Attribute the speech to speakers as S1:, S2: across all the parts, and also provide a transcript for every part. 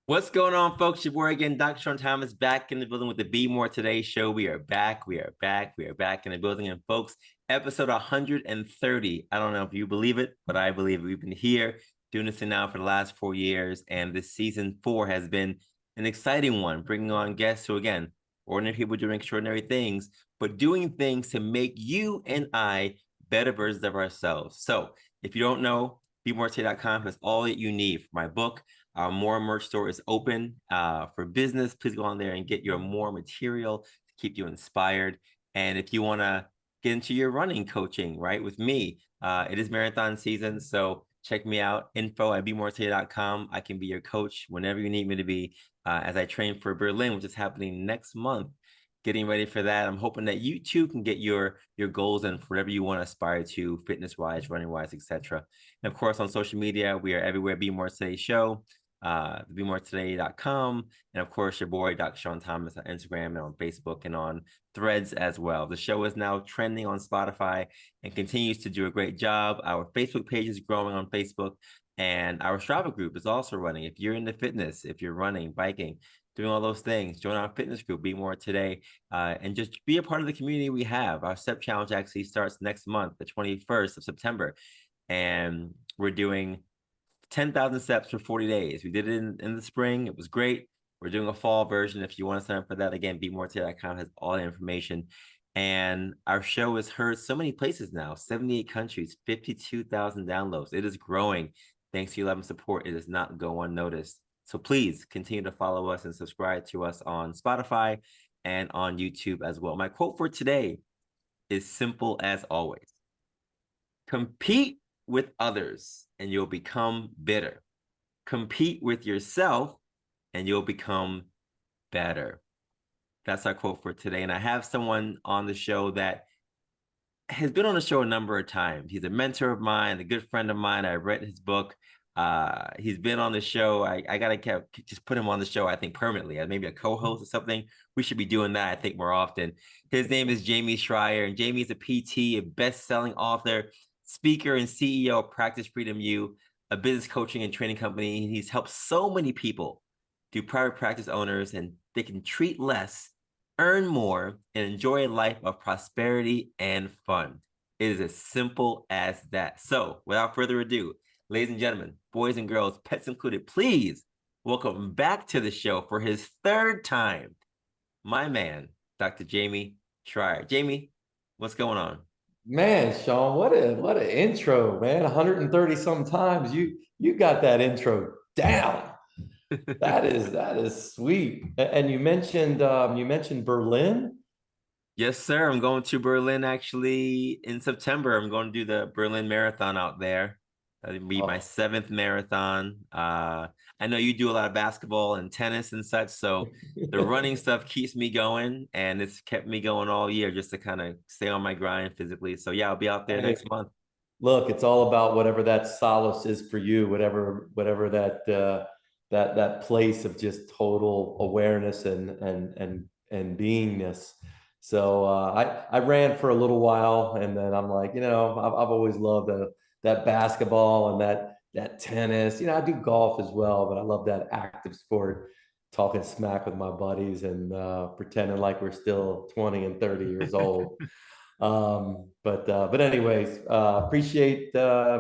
S1: What's going on, folks? Your boy again, Dr. Sean Thomas, back in the building with the Be More Today show. We are back. We are back. We are back in the building. And folks, episode 130. I don't know if you believe it, but I believe it. We've been here doing this thing now for the last 4 years. And this season 4 has been an exciting one, bringing on guests who, again, ordinary people doing extraordinary things, but doing things to make you and I better versions of ourselves. So if you don't know, BeMoreToday.com has all that you need for my book. Our More merch store is open for business. Please go on there and get your more material to keep you inspired. And if you want to get into your running coaching, right, with me, it is marathon season. So check me out, info@bemoretoday.com. I can be your coach whenever you need me to be as I train for Berlin, which is happening next month. Getting ready for that. I'm hoping that you too can get your goals and whatever you want to aspire to, fitness-wise, running-wise, etc. And of course, on social media, we are everywhere. Be More Today Show. BeMoreToday.com, and of course your boy Dr. Sean Thomas on Instagram and on Facebook and on Threads as well. The show is now trending on Spotify and continues to do a great job. Our Facebook page is growing on Facebook, and our Strava group is also running. If you're into fitness, if you're running, biking, doing all those things, join our fitness group, Be More Today, and just be a part of the community we have. Our step challenge actually starts next month, the 21st of September, and we're doing 10,000 steps for 40 days. We did it in the spring. It was great. We're doing a fall version. If you want to sign up for that, again, BeMoreToday.com has all the information. And our show is heard so many places now, 78 countries, 52,000 downloads. It is growing. Thanks to your love and support, it does not go unnoticed. So please continue to follow us and subscribe to us on Spotify and on YouTube as well. My quote for today is simple as always. Compete with others and you'll become bitter. Compete with yourself and you'll become better. That's our quote for today. And I have someone on the show that has been on the show a number of times. He's a mentor of mine, a good friend of mine. I read his book. He's been on the show. I gotta just put him on the show, I think, permanently, as maybe a co-host or something. We should be doing that, I think, more often. His name is Jamey Schrier, and Jamey is a PT, a best-selling author, speaker, and CEO of Practice Freedom U, a business coaching and training company. He's helped so many people do private practice owners, and they can treat less, earn more, and enjoy a life of prosperity and fun. It is as simple as that. So, without further ado, ladies and gentlemen, boys and girls, pets included, please welcome back to the show for his third time, my man, Dr. Jamey Schrier. Jamey, what's going on?
S2: Man, Sean, what an intro, man. 130 sometimes. You got that intro down. That is sweet. And you mentioned Berlin.
S1: Yes, sir. I'm going to Berlin actually in September. I'm going to do the Berlin Marathon out there. That'll be my
S2: Oh,
S1: seventh marathon. I know you do a lot of basketball and tennis and such, so the running stuff keeps me going, and it's kept me going all year just to kind of stay on my grind physically. So yeah, I'll be out there
S2: hey,
S1: next month.
S2: look, it's all about whatever that solace is for you, whatever that place of just total awareness and beingness. So I ran for a little while, and then I'm like, I've always loved that basketball and that tennis. I do golf as well, but I love that active sport, talking smack with my buddies and pretending like we're still 20 and 30 years old. But anyways, appreciate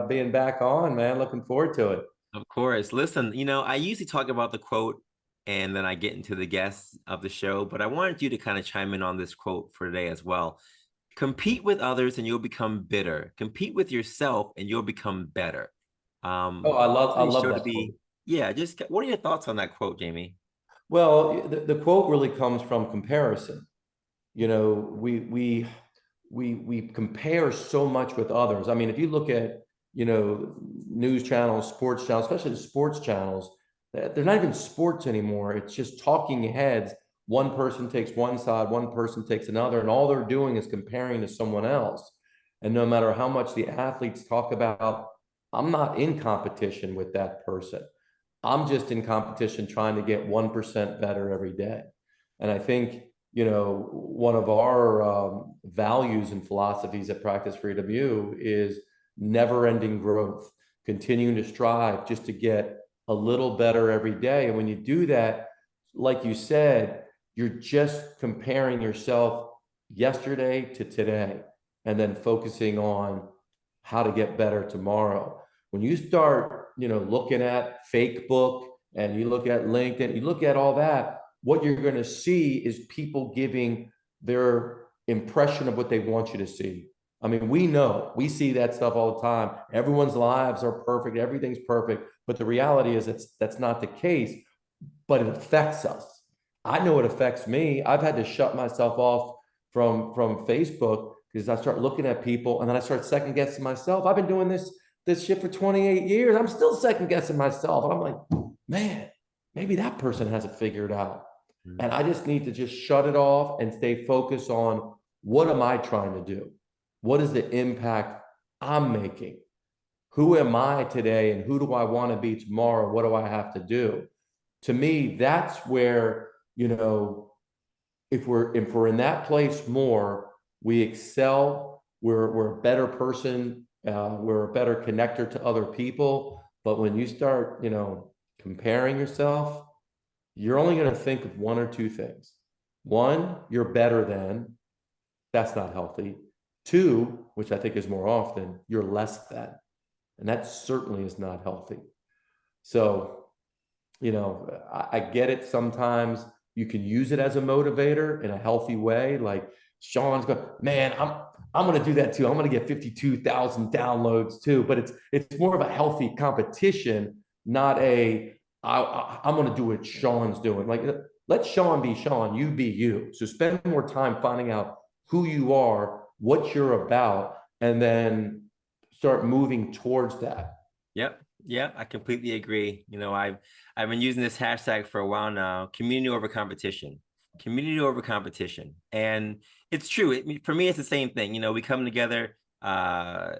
S2: being back on, man. Looking forward to it.
S1: Of course. Listen, I usually talk about the quote and then I get into the guests of the show, but I wanted you to kind of chime in on this quote for today as well. Compete with others and you'll become bitter. Compete with yourself and you'll become better.
S2: Oh, I love I
S1: Today's
S2: love
S1: show to
S2: that quote.
S1: be, yeah, just what are your thoughts on that quote, Jamey?
S2: Well, the quote really comes from comparison. You know, we compare so much with others. I mean, if you look at, news channels, sports channels, especially the sports channels, they're not even sports anymore. It's just talking heads. One person takes one side, one person takes another, and all they're doing is comparing to someone else. And no matter how much the athletes talk about, I'm not in competition with that person. I'm just in competition trying to get 1% better every day. And I think, one of our values and philosophies at Practice Freedom U is never ending growth, continuing to strive just to get a little better every day. And when you do that, like you said, you're just comparing yourself yesterday to today and then focusing on how to get better tomorrow. When you start, looking at Facebook and you look at LinkedIn, you look at all that, what you're going to see is people giving their impression of what they want you to see. I mean, we see that stuff all the time. Everyone's lives are perfect, everything's perfect, but the reality is that's not the case, but it affects us. I know it affects me. I've had to shut myself off from Facebook because I start looking at people and then I start second guessing myself. I've been doing this shit for 28 years. I'm still second guessing myself. And I'm like, man, maybe that person has it figured out. And I just need to just shut it off and stay focused on what am I trying to do? What is the impact I'm making? Who am I today and who do I want to be tomorrow? What do I have to do? To me, that's where, if we're in that place more, we excel, we're a better person, we're a better connector to other people. But when you start, comparing yourself, you're only going to think of one or two things. One, you're better than, that's not healthy. Two, which I think is more often, you're less than. And that certainly is not healthy. So, I get it. Sometimes you can use it as a motivator in a healthy way. Like Sean's going, man, I'm going to do that too. I'm going to get 52,000 downloads too. But it's more of a healthy competition, not I'm going to do what Sean's doing. Like, let Sean be Sean, you be you. So spend more time finding out who you are, what you're about, and then start moving towards that.
S1: Yep. Yeah, I completely agree. I've been using this hashtag for a while now, community over competition. Community over competition. And it's true. For me, it's the same thing. We come together.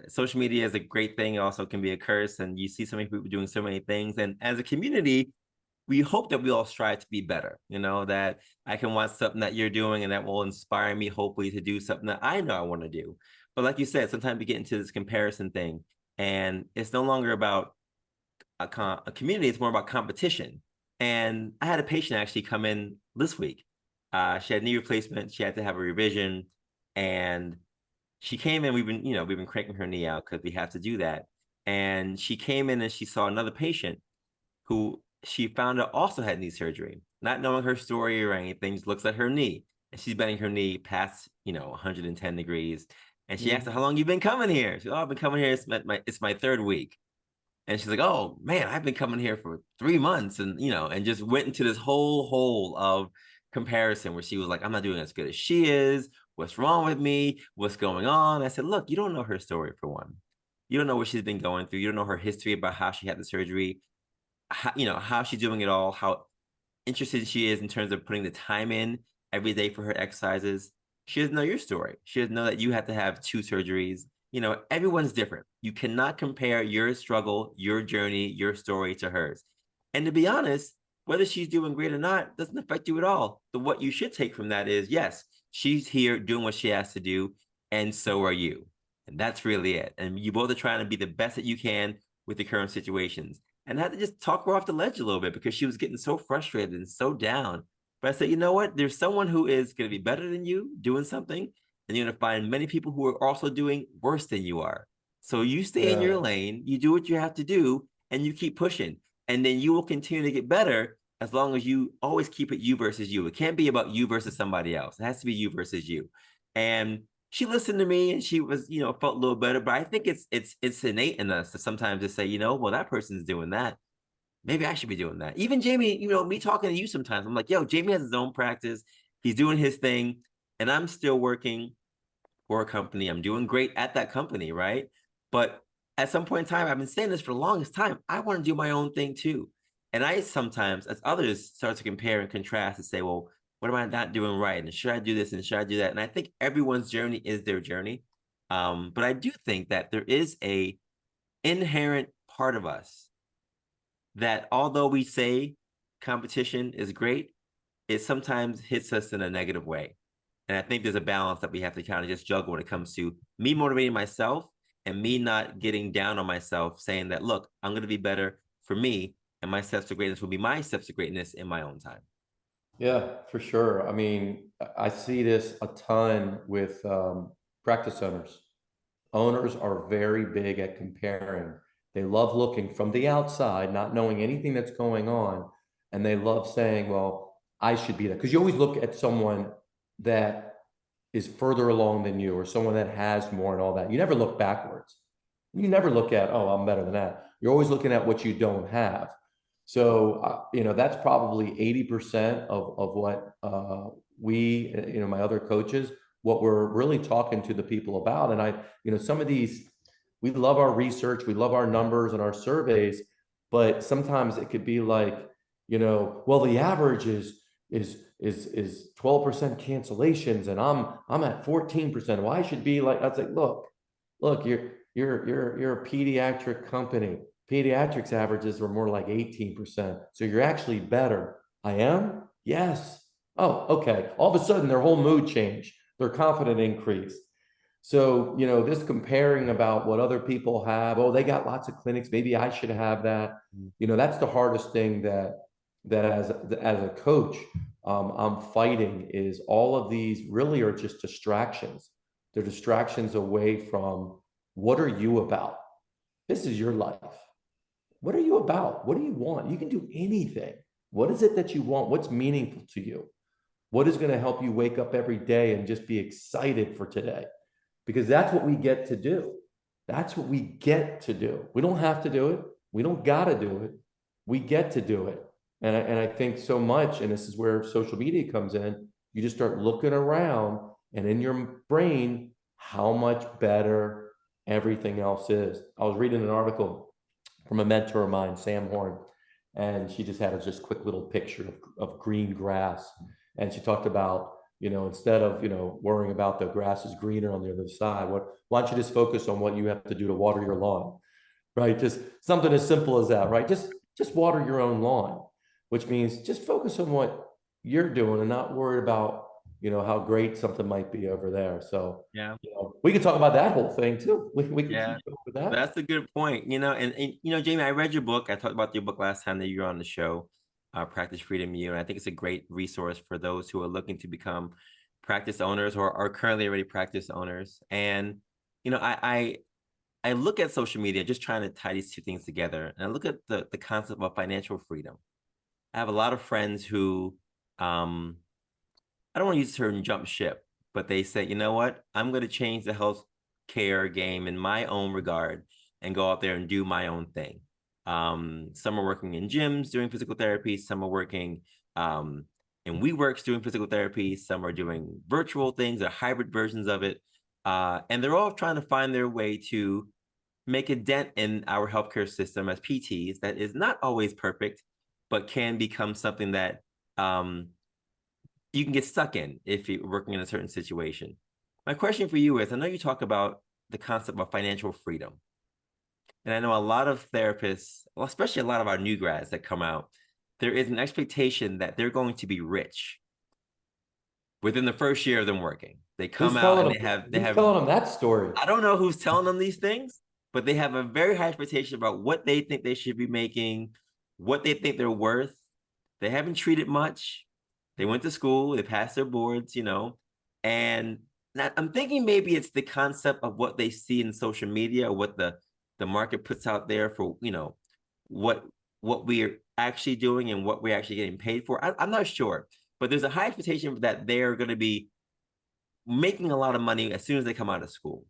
S1: Social media is a great thing. It also can be a curse. And you see so many people doing so many things. And as a community, we hope that we all strive to be better, that I can watch something that you're doing and that will inspire me, hopefully, to do something that I know I want to do. But like you said, sometimes we get into this comparison thing, and it's no longer about a community, it's more about competition. And I had a patient actually come in this week. She had knee replacement. She had to have a revision, and she came in. We've been cranking her knee out because we have to do that. And she came in and she saw another patient who she found out also had knee surgery, not knowing her story or anything. Just looks at her knee, and she's bending her knee past 110 degrees. And she asked her, "How long you been coming here?" She said, "Oh, I've been coming here. It's my third week." And she's like, "Oh man, I've been coming here for 3 months," and just went into this whole hole of comparison where she was like, "I'm not doing as good as she is. What's wrong with me? What's going on?" I said, "Look, you don't know her story for one. You don't know what she's been going through. You don't know her history about how she had the surgery, how she's doing it all, how interested she is in terms of putting the time in every day for her exercises. She doesn't know your story. She doesn't know that you have to have 2 surgeries. Everyone's different. You cannot compare your struggle, your journey, your story to hers. And to be honest, whether she's doing great or not doesn't affect you at all. But what you should take from that is, yes, she's here doing what she has to do, and so are you. And that's really it. And you both are trying to be the best that you can with the current situations. And I had to just talk her off the ledge a little bit because she was getting so frustrated and so down. But I said, you know what? There's someone who is going to be better than you doing something, and you're going to find many people who are also doing worse than you are. So you stay in your lane, you do what you have to do, and you keep pushing. And then you will continue to get better as long as you always keep it you versus you. It can't be about you versus somebody else. It has to be you versus you. And she listened to me and she was, felt a little better. But I think it's innate in us to sometimes just say, well, that person's doing that. Maybe I should be doing that. Even Jamey, me talking to you sometimes, I'm like, yo, Jamey has his own practice. He's doing his thing. And I'm still working for a company. I'm doing great at that company, right? But at some point in time, I've been saying this for the longest time, I want to do my own thing too. And I sometimes, as others start to compare and contrast and say, well, what am I not doing right? And should I do this and should I do that? And I think everyone's journey is their journey. But I do think that there is a inherent part of us that although we say competition is great, it sometimes hits us in a negative way. And I think there's a balance that we have to kind of just juggle when it comes to me motivating myself and me not getting down on myself, saying that, look, I'm going to be better for me and my steps to greatness will be my steps to greatness in my own time.
S2: Yeah, for sure. I mean, I see this a ton with practice owners. Owners are very big at comparing. They love looking from the outside, not knowing anything that's going on. And they love saying, well, I should be that. Because you always look at someone that is further along than you or someone that has more and all that. You never look backwards. You never look at, oh, I'm better than that. You're always looking at what you don't have. So, that's probably 80% of what we, my other coaches, what we're really talking to the people about. And some of these, we love our research, we love our numbers and our surveys, but sometimes it could be like, well, the average is 12% cancellations and I'm at 14%. Well, I should be like, I was like, look, you're a pediatric company. Pediatrics averages were more like 18%. So you're actually better. I am? Yes. Oh, okay. All of a sudden their whole mood changed. Their confidence increased. So, this comparing about what other people have, oh, they got lots of clinics, maybe I should have that. That's the hardest thing that as a coach, I'm fighting is all of these really are just distractions. They're distractions away from what are you about? This is your life. What are you about? What do you want? You can do anything. What is it that you want? What's meaningful to you? What is going to help you wake up every day and just be excited for today? Because that's what we get to do. That's what we get to do. We don't have to do it. We don't got to do it. We get to do it. And I think so much, and this is where social media comes in, you just start looking around and in your brain, how much better everything else is. I was reading an article from a mentor of mine, Sam Horn, and she just had a just quick little picture of green grass. And she talked about, instead of, worrying about the grass is greener on the other side, why don't you just focus on what you have to do to water your lawn, right? Just something as simple as that, right? Just water your own lawn, which means just focus on what you're doing and not worry about, how great something might be over there. So,
S1: Yeah.
S2: we could talk about that whole thing too. We can keep
S1: Yeah,
S2: going with that.
S1: that's a good point. And Jamey, I read your book. I talked about your book last time that you were on the show, Practice Freedom U, and I think it's a great resource for those who are looking to become practice owners or are currently already practice owners. And I look at social media, just trying to tie these two things together, and I look at the concept of financial freedom. I have a lot of friends who, I don't want to use the term jump ship, but they say, you know what, I'm going to change the health care game in my own regard and go out there and do my own thing. Some are working in gyms doing physical therapy. Some are working in WeWorks doing physical therapy. Some are doing virtual things or hybrid versions of it. And they're all trying to find their way to make a dent in our healthcare system as PTs that is not always perfect, but can become something that you can get stuck in if you're working in a certain situation. My question for you is, I know you talk about the concept of financial freedom. And I know a lot of therapists, well, especially a lot of our new grads that come out, there is an expectation that they're going to be rich within the first year of them working. They come out and they have
S2: telling them that story.
S1: I don't know who's telling them these things, but they have a very high expectation about what they think they should be making, what they think they're worth. They haven't treated much. They went to school, they passed their boards, and I'm thinking maybe it's the concept of what they see in social media or what the market puts out there for, what we're actually doing and what we're actually getting paid for. I'm not sure, but there's a high expectation that they're going to be making a lot of money as soon as they come out of school.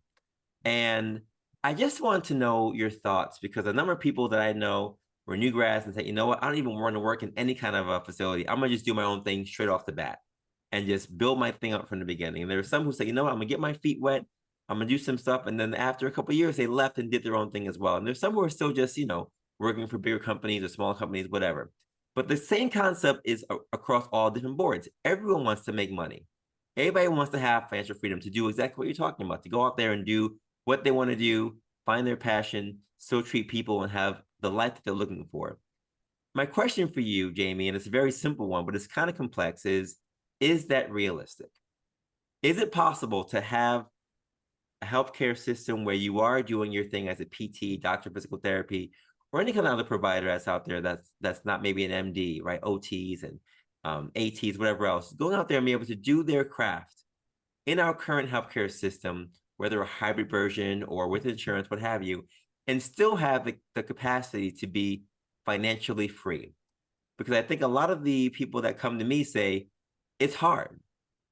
S1: And I just want to know your thoughts, because a number of people that I know were new grads and say, you know what, I don't even want to work in any kind of a facility. I'm going to just do my own thing straight off the bat and just build my thing up from the beginning. And there are some who say, you know what, I'm going to get my feet wet. I'm going to do some stuff. And then after a couple of years, they left and did their own thing as well. And there's some who are still just, working for bigger companies or small companies, whatever. But the same concept is across all different boards. Everyone wants to make money. Everybody wants to have financial freedom to do exactly what you're talking about, to go out there and do what they want to do, find their passion, still treat people and have the life that they're looking for. My question for you, Jamey, and it's a very simple one, but it's kind of complex, is that realistic? Is it possible to have a healthcare system where you are doing your thing as a PT, doctor of physical therapy, or any kind of other provider that's out there that's not maybe an MD, right? OTs and ATs, whatever else, going out there and be able to do their craft in our current healthcare system, whether a hybrid version or with insurance, what have you, and still have the capacity to be financially free. Because I think a lot of the people that come to me say, it's hard.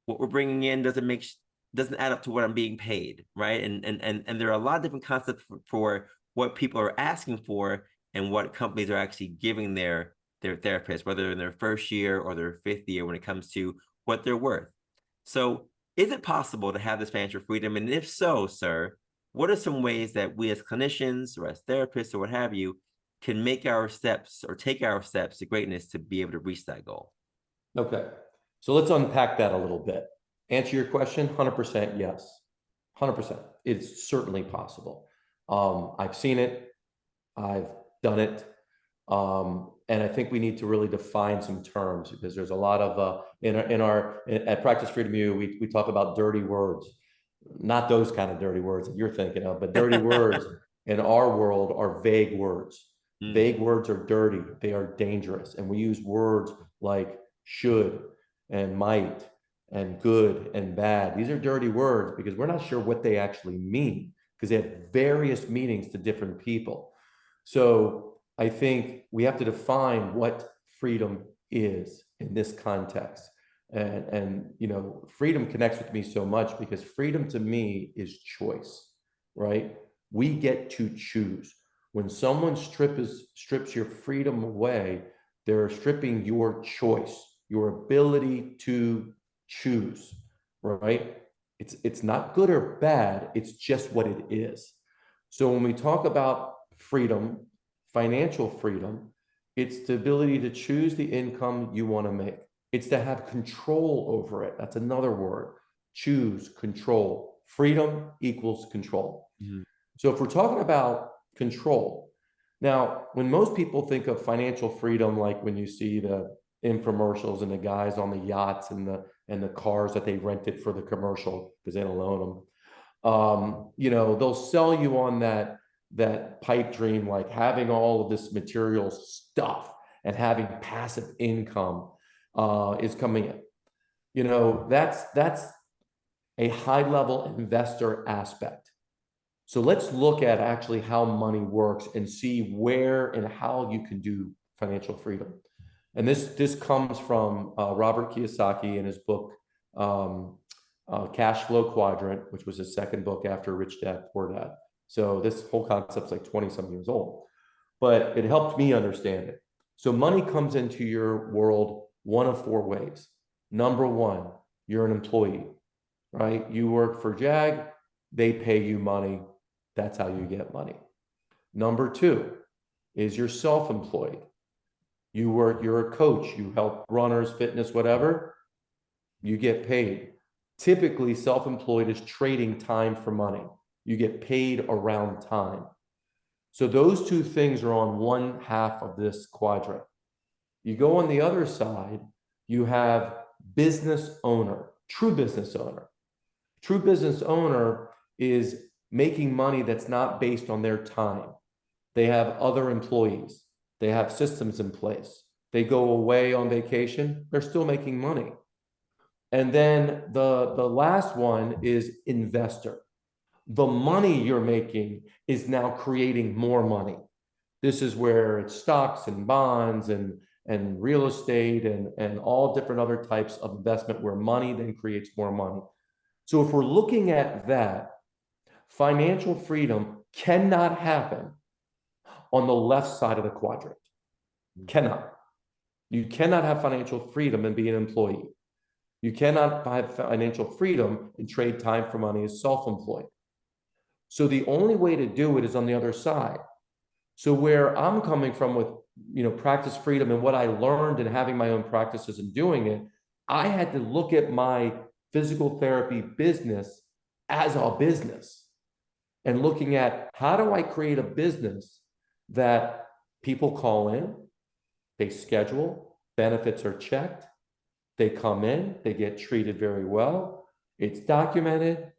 S1: What we're bringing in doesn't add up to what I'm being paid, right? And there are a lot of different concepts for what people are asking for and what companies are actually giving their therapists, whether in their first year or their fifth year, when it comes to what they're worth. So is it possible to have this financial freedom? And if so, sir, what are some ways that we as clinicians or as therapists or what have you can make our steps or take our steps to greatness to be able to reach that goal?
S2: Okay. So let's unpack that a little bit. Answer your question, 100% yes. 100%. It's certainly possible. I've seen it. I've done it. And I think we need to really define some terms, because there's a lot of, at Practice Freedom U, we talk about dirty words, not those kind of dirty words that you're thinking of, but dirty words in our world are vague words. Vague words are dirty. They are dangerous. And we use words like should and might and good and bad. These are dirty words because we're not sure what they actually mean, because they have various meanings to different people. So I think we have to define what freedom is in this context. And you know, freedom connects with me so much because freedom to me is choice, right? We get to choose. When someone strips your freedom away, they're stripping your choice, your ability to choose, right? It's not good or bad, it's just what it is. So when we talk about freedom, financial freedom, it's the ability to choose the income you want to make. It's to have control over it. That's another word. Choose, control. Freedom equals control. Mm-hmm. So if we're talking about control, now, when most people think of financial freedom, like when you see the infomercials and the guys on the yachts and the cars that they rented for the commercial because they don't own them, you know, they'll sell you on that pipe dream, like having all of this material stuff and having passive income is coming in. You know, that's a high level investor aspect. So let's look at actually how money works and see where and how you can do financial freedom. And this comes from Robert Kiyosaki in his book, Cash Flow Quadrant, which was his second book after Rich Dad, Poor Dad. So this whole concept's like 20-some years old, but it helped me understand it. So money comes into your world one of four ways. Number one, you're an employee, right? You work for JAG, they pay you money. That's how you get money. Number two is you're self-employed. You're a coach, you help runners, fitness, whatever, you get paid. Typically, self-employed is trading time for money. You get paid around time. So those two things are on one half of this quadrant. You go on the other side, you have business owner, true business owner. True business owner is making money that's not based on their time. They have other employees. They have systems in place. They go away on vacation, they're still making money. And then the last one is investor. The money you're making is now creating more money. This is where it's stocks and bonds and real estate and all different other types of investment where money then creates more money. So if we're looking at that, financial freedom cannot happen on the left side of the quadrant. Cannot. You cannot have financial freedom and be an employee. You cannot have financial freedom and trade time for money as self-employed. So the only way to do it is on the other side. So where I'm coming from with, you know, practice freedom and what I learned in having my own practices and doing it, I had to look at my physical therapy business as a business and looking at how do I create a business that people call in, they schedule, benefits are checked, they come in, they get treated very well, it's documented,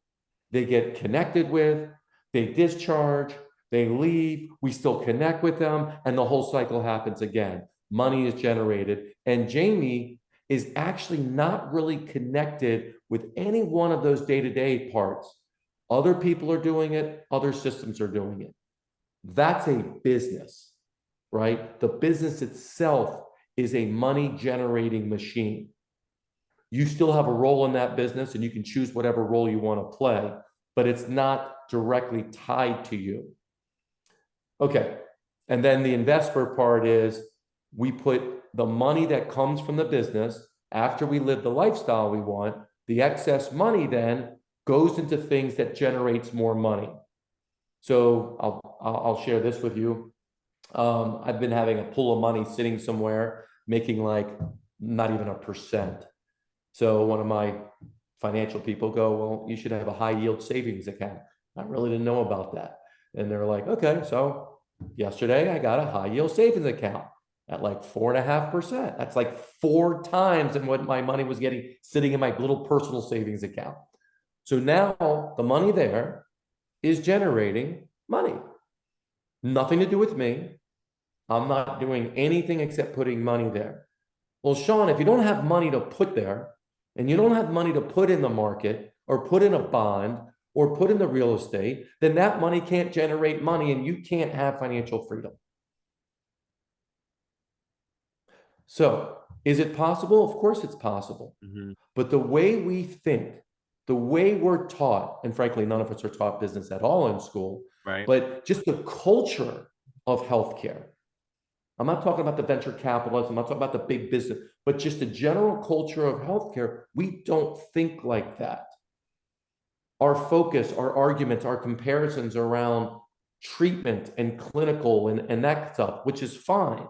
S2: they get connected with, they discharge, they leave, we still connect with them, and the whole cycle happens again. Money is generated, and Jamey is actually not really connected with any one of those day-to-day parts. Other people are doing it, other systems are doing it. That's a business, right? The business itself is a money-generating machine. You still have a role in that business, and you can choose whatever role you want to play, but it's not directly tied to you. Okay, and then the investor part is we put the money that comes from the business after we live the lifestyle we want, the excess money then goes into things that generates more money. So I'll share this with you. I've been having a pool of money sitting somewhere making like not even 1%. So one of my financial people go, well, you should have a high yield savings account. I really didn't know about that. And they're like, okay, so yesterday I got a high yield savings account at like 4.5%. That's like 4 times than what my money was getting sitting in my little personal savings account. So now the money there is generating money. Nothing to do with me. I'm not doing anything except putting money there. Well, Sean, if you don't have money to put there, and you don't have money to put in the market or put in a bond or put in the real estate, then that money can't generate money and you can't have financial freedom. So is it possible? Of course it's possible.
S1: Mm-hmm.
S2: But the way we think, the way we're taught, and frankly, none of us are taught business at all in school,
S1: Right.
S2: but just the culture of healthcare. I'm not talking about the venture capitalists, I'm not talking about the big business, but just the general culture of healthcare. We don't think like that. Our focus, our arguments, our comparisons around treatment and clinical and that stuff, which is fine.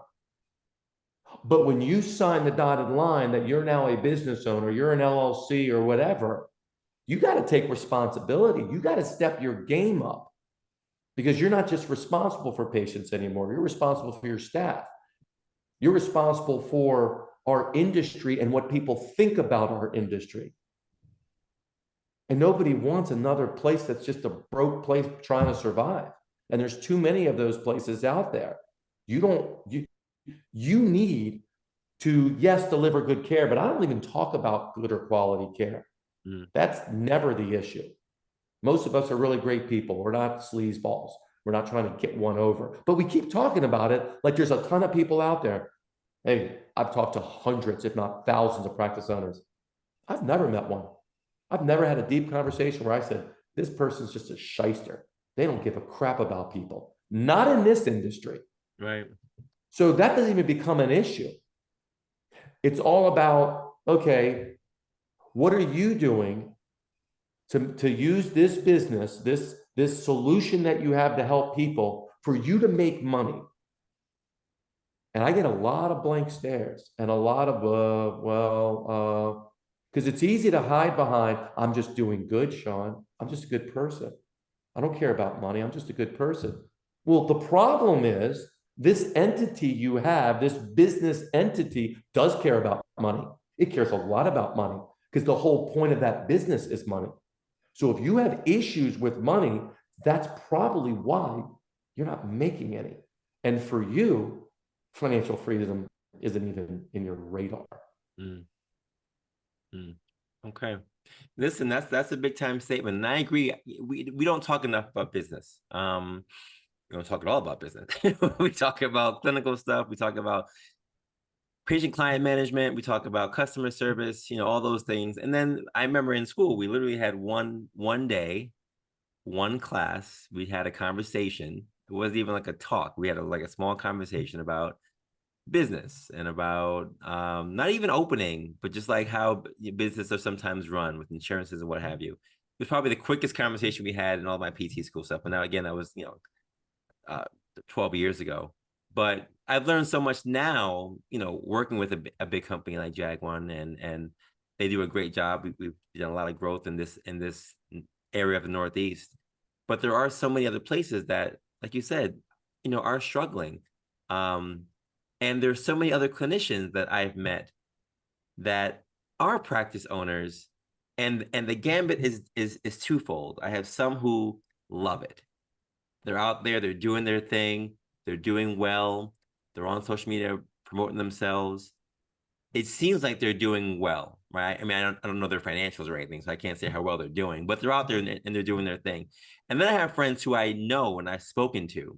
S2: But when you sign the dotted line that you're now a business owner, you're an LLC or whatever, you got to take responsibility. You got to step your game up because you're not just responsible for patients anymore. You're responsible for your staff. You're responsible for our industry and what people think about our industry. And nobody wants another place that's just a broke place trying to survive. And there's too many of those places out there. You need to, yes, deliver good care, but I don't even talk about good or quality care. That's never the issue. Most of us are really great people. We're not sleazeballs. We're not trying to get one over, but we keep talking about it like there's a ton of people out there. Hey, I've talked to hundreds, if not thousands of practice owners. I've never met one. I've never had a deep conversation where I said, this person's just a shyster. They don't give a crap about people. Not in this industry.
S1: Right.
S2: So that doesn't even become an issue. It's all about, okay, what are you doing to use this business, this solution that you have to help people for you to make money? And I get a lot of blank stares and a lot of, because it's easy to hide behind, I'm just doing good, Sean. I'm just a good person. I don't care about money. I'm just a good person. Well, the problem is this entity you have, this business entity does care about money. It cares a lot about money because the whole point of that business is money. So if you have issues with money, that's probably why you're not making any. And for you, financial freedom isn't even in your radar.
S1: Okay. Listen, that's a big time statement. And I agree. We don't talk enough about business. We don't talk at all about business. We talk about clinical stuff. We talk about patient client management. We talk about customer service, all those things. And then I remember in school, we literally had one day, one class, we had a conversation. It wasn't even like a talk. We had a small conversation about business and about not even opening, but just like how business are sometimes run with insurances and what have you. It was probably the quickest conversation we had in all my PT school stuff. And now again, that was 12 years ago. But I've learned so much now, working with a big company like Jaguar, and they do a great job. We've done a lot of growth in this area of the Northeast. But there are so many other places that, like you said, are struggling. And there's so many other clinicians that I've met that are practice owners, and the gambit is twofold. I have some who love it, They're out there, they're doing their thing, they're doing well, they're on social media promoting themselves. It seems like they're doing well, right? I mean, I don't know their financials or anything, so I can't say how well they're doing, but they're out there and they're doing their thing. And then I have friends who I know and I've spoken to,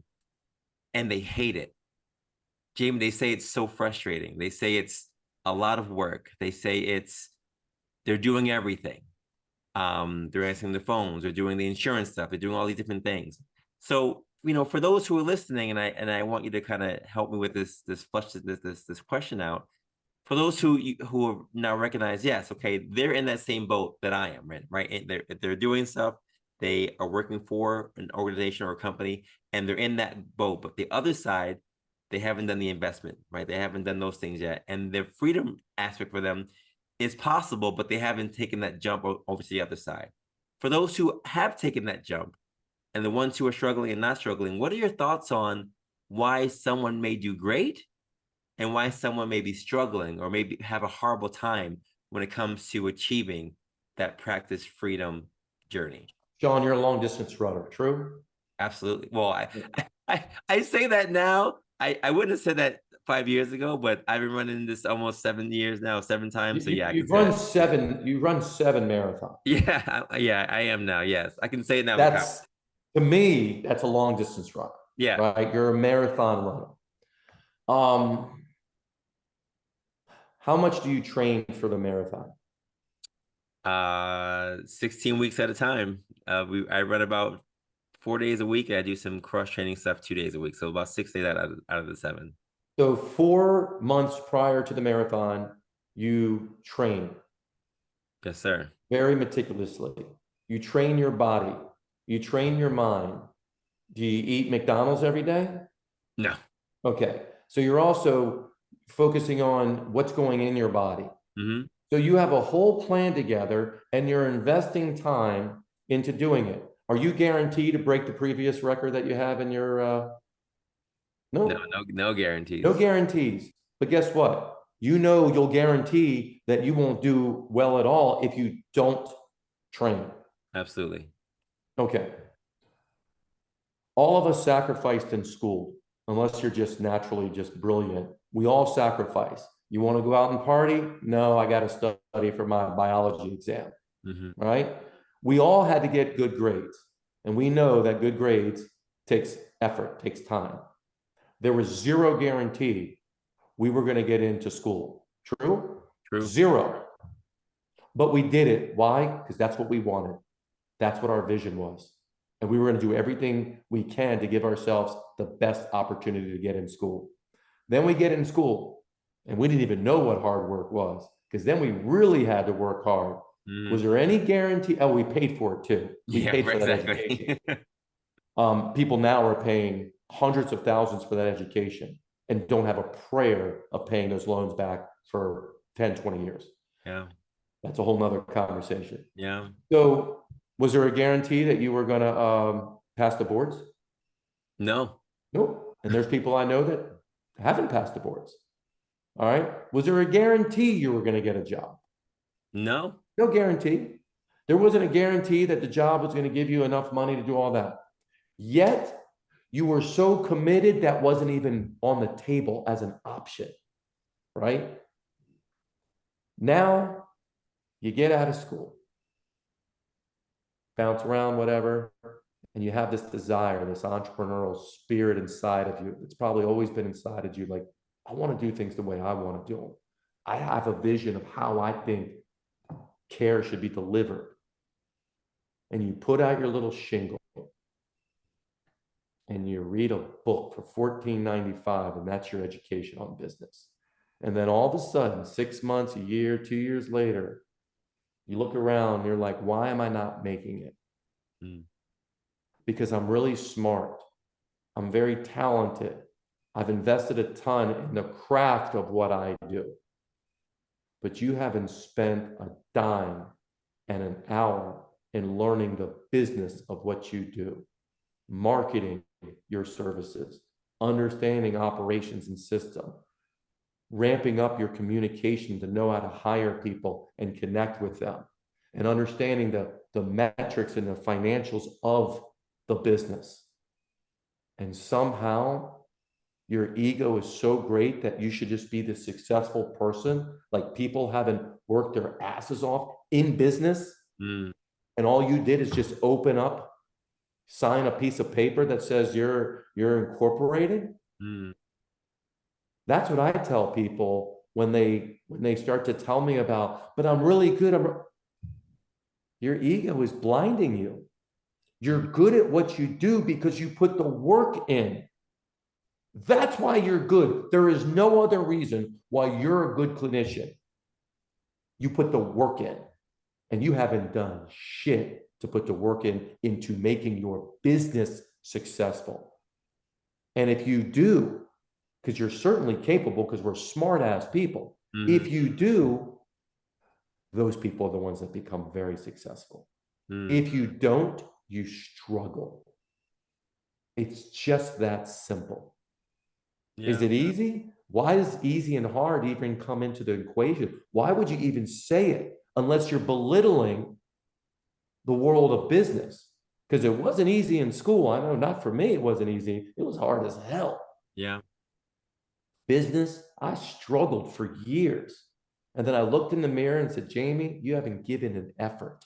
S1: and they hate it. Jamey, they say it's so frustrating. They say it's a lot of work. They say they're doing everything. They're answering the phones, they're doing the insurance stuff, they're doing all these different things. So, for those who are listening, and I want you to kind of help me with this question out. For those who are now recognize, yes, okay, they're in that same boat that I am, right? And they're doing stuff, they are working for an organization or a company, and they're in that boat. But the other side, they haven't done the investment, right? They haven't done those things yet, and the freedom aspect for them is possible, but they haven't taken that jump over to the other side. For those who have taken that jump, and the ones who are struggling and not struggling, what are your thoughts on why someone may do great and why someone may be struggling or maybe have a horrible time when it comes to achieving that practice freedom journey?
S2: John, you're a long distance runner, true?
S1: Absolutely. Well, I say that now. I wouldn't have said that 5 years ago, but I've been running this almost 7 years now, 7 times. So yeah, I can say that.
S2: You run 7 marathons.
S1: Yeah, yeah, I am now. Yes, I can say it now.
S2: That's, to me, that's a long distance runner.
S1: Yeah.
S2: Right. You're a marathon runner. How much do you train for the marathon?
S1: 16 weeks at a time. I run about 4 days a week. I do some cross training stuff 2 days a week. So about 6 days out of the 7.
S2: So 4 months prior to the marathon, you train.
S1: Yes, sir.
S2: Very meticulously. You train your body. You train your mind. Do you eat McDonald's every day?
S1: No.
S2: Okay. So you're also focusing on what's going in your body.
S1: Mm-hmm.
S2: So you have a whole plan together and you're investing time into doing it. Are you guaranteed to break the previous record that you have in your
S1: No guarantees.
S2: No guarantees. But guess what? You'll guarantee that you won't do well at all if you don't train.
S1: Absolutely.
S2: Okay. All of us sacrificed in school, unless you're just naturally just brilliant. We all sacrifice. You want to go out and party? No, I got to study for my biology exam.
S1: Mm-hmm.
S2: Right? We all had to get good grades. And we know that good grades takes effort, takes time. There was zero guarantee we were going to get into school. True?
S1: True.
S2: Zero. But we did it. Why? Because that's what we wanted. That's what our vision was. And we were going to do everything we can to give ourselves the best opportunity to get in school. Then we get in school and we didn't even know what hard work was, because then we really had to work hard. Was there any guarantee? Oh, we paid for it too. We paid for that education. People now are paying hundreds of thousands for that education and don't have a prayer of paying those loans back for 10, 20 years.
S1: Yeah.
S2: That's a whole nother conversation.
S1: Yeah.
S2: So was there a guarantee that you were going to pass the boards?
S1: No.
S2: Nope. And there's people I know that haven't passed the boards. All right. Was there a guarantee you were going to get a job?
S1: No.
S2: No guarantee. There wasn't a guarantee that the job was going to give you enough money to do all that. Yet you were so committed that wasn't even on the table as an option, right? Now you get out of school, bounce around, whatever, and you have this desire, this entrepreneurial spirit inside of you. It's probably always been inside of you. Like, I want to do things the way I want to do them. I have a vision of how I think care should be delivered. And you put out your little shingle and you read a book for $14.95, and that's your education on business. And then all of a sudden, 6 months, a year, 2 years later, you look around and you're like, why am I not making it? Because I'm really smart. I'm very talented. I've invested a ton in the craft of what I do. But you haven't spent a dime and an hour in learning the business of what you do, marketing your services, understanding operations and system, ramping up your communication to know how to hire people and connect with them, and understanding the metrics and the financials of the business. And somehow your ego is so great that you should just be the successful person. Like people haven't worked their asses off in business,
S1: Mm,
S2: and all you did is just open up, sign a piece of paper that says you're incorporated.
S1: mm,
S2: That's what I tell people when they start to tell me about, but I'm really good. Your ego is blinding you. You're
S1: mm,
S2: good at what you do because you put the work in. That's why you're good. There is no other reason why you're a good clinician. You put the work in, and you haven't done shit to put the work in into making your business successful. And if you do, because you're certainly capable, because we're smart ass people,
S1: mm,
S2: if you do, those people are the ones that become very successful.
S1: mm.
S2: If you don't, you struggle. It's just that simple. Is
S1: Yeah.
S2: it easy? Why does easy and hard even come into the equation? Why would you even say it unless you're belittling the world of business? Because it wasn't easy in school. I know, not for me, it wasn't easy. It was hard as hell.
S1: Yeah.
S2: Business, I struggled for years. And then I looked in the mirror and said, Jamey, you haven't given an effort.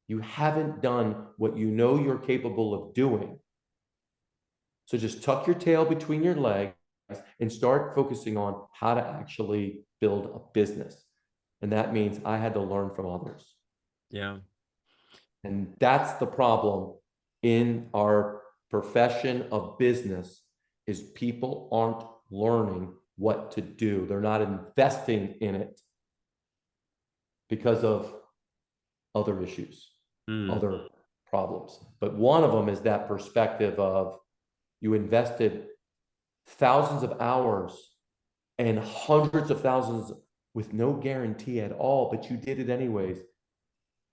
S2: You haven't done what you know you're capable of doing. So just tuck your tail between your legs and start focusing on how to actually build a business. And that means I had to learn from others.
S1: Yeah.
S2: And that's the problem in our profession of business is people aren't learning what to do. They're not investing in it because of other issues,
S1: Mm,
S2: other problems. But one of them is that perspective of you invested thousands of hours and hundreds of thousands with no guarantee at all, but you did it anyways.